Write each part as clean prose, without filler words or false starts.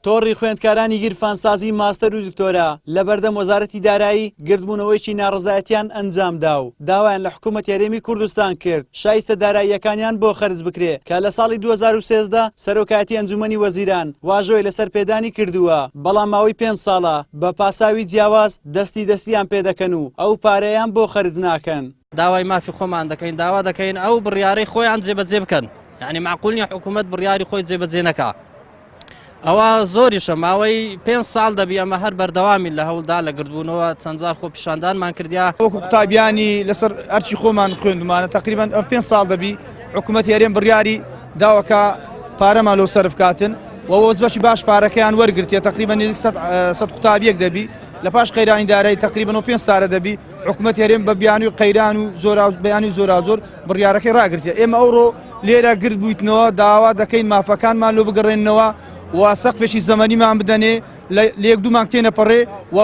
تۆڕی خوێندکارانی گیرفانسازی ماستەر و دکتۆرا لە بەردەم وەزارەتی دارایی گردبوونەوەیکی ناڕزایەتیان ئەنجامدا و داوایان لە حکوومەت یاریێمی کوردستان کرد شایستە داراییەکانیان بۆ خەرج بکرێ کە لە ساڵی 2013 سەرۆکایەتی ئەنجومەنی وەزیران واژۆی لەسەر پێدانی کردووە بەڵام ماوەی 5 ساڵە بە پاساوی جیاواز دەستیان پێدەکەن و ئەو پارەیان بۆ خەرج ناکەن. داوای مافی خۆمان دەکەین داوا دەکەین ئەو بڕیارەی خۆیان جێبەجێ بکەن یعنی معقول نییە حکوومەت بڕیاری خۆی جێبەجێ نەکا. ئەوە زۆریشە ماوەی 5 ساڵ دەبی ئەمە هەر بەردەوامی لە هەوڵدا لە گردبوونەوە چەندجار خۆ پیشاندانمان کردیا وەکو قوتابیانی لەسەر ئەرچی خۆمان خوێندمانە تقریبان 5 ساڵ دەبی حکوومەت یاریێن بڕیاری داوەکە پارەمان لەو سەرف کاتن و وەزبەشی باش پارەکەیان وەرگرتێ تقریبان نزیک 100 قوتابیەک دەبی لە پاش قەیرانی دارایی تقریبان 5 ساڵە دەبی حکوومەت یاریێن بە بیانی و قەیران و بەیانی زۆر بڕیارەکەی ڕاگرتێ ئێمە ئەوڕۆ لێرە گرد بوویتنەوە داوا دەکەین مافەکانمان لۆ بگەڕێنەوە و سەقفێکی زەمەنیمان بدەنێ لە 1-2 مانگ تێنەپەڕێ و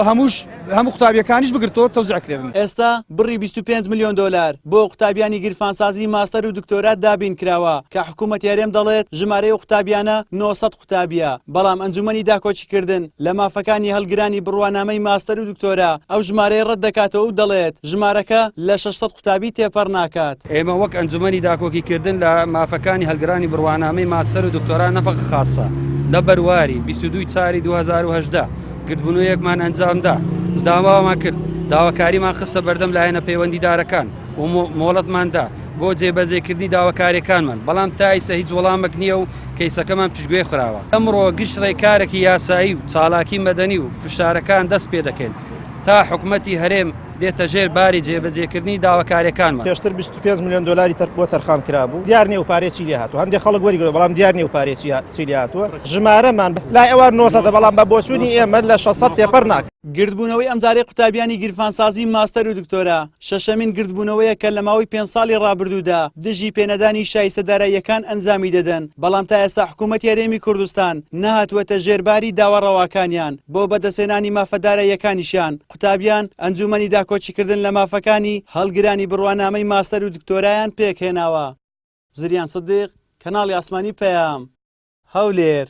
هەموو قوتابیەکانیش بگرتەوە تەوزیعکرێن. ئێستا بڕی 25 میلیۆن دلار بۆ قوتابیانی گیرفانسازی ماستەر و دکتۆرات دابین کراوە کە حکوومەت یاریێم دەڵێت ژمارەی قوتابیانە 900 قوتابیە بەڵام ئەنجومەنی داکۆچیکردن لە مافەکانی هەڵگرانی بڕوانامەی ماستەر و دکتۆرا ئەو ژمارەی ڕەت دەکاتەوە و دەڵێت ژمارەکە لە 600 قوتابی تێپەڕ ناکات. ئێمە وەک ئەنجومەنی داکۆکیکردن لە مافەکانی هەڵگرانی بڕوانامەی ماستەر و دکتۆرا نەفەق خاصە لە بەرواری 22/4/2018 گردبوونەوەیەکمان ئەنجامدا داوامان کرد داواکاریمان خستە بەردەم لایەنە پەیوەندیدارەکان و مۆڵەتماندا بۆ جێبەجێکردنی داواکاریەکانمان بەڵام تا ئێستا هیچ وەڵامێک نییە و کەیسەکەمان پشتگوێ خراوە. ئەمڕۆ گشت ڕێکارێکی یاسایی و چالاکی مەدەنی و فشارەکان دەست پێ دەکەن تا حکوومەتی هەرێم دێتە ژێر باری جێبەجێکردنی داواکاریەکانمان. پێشتر 25 میلیۆن دلاری بۆ تەرخان کرابوو دیار نیە و پارێکی لێ هاتووە هەندێک خەڵک وەریگرەوە بەڵام دیار نیە و پارێکی لێ هاتووە ژمارەمان لای ئەوان 900 بەڵام بە بۆچوونی ئێمە لە 600 تێپەڕ ناکەن. گردبوونەوەی ئەمجارەی قوتابیانی گیرفانسازی ماستەر و دکتۆرا شەشەمین گردبوونەوەیە کە لە ماوەی 5 ساڵی ڕابردوودا دژی پێنەدانی شایستە داراییەکان ئەنجامی دەدەن بەڵام تا ئێستا حکوومەت یاریێمی کوردستان نەهاتووەتە ژێرباری داوەڕەواکانیان بۆ بەدەستێنانی مافەداراییەکانیشیان قوتابیان ئەنجومەنی داکۆچیکردن لە مافەکانی هەڵگرانی بڕوانامەی ماستەر و دکتۆرایان پێکهێناوە. زریان سەدیق کەناڵی ئاسمانی پەیام هەولێر.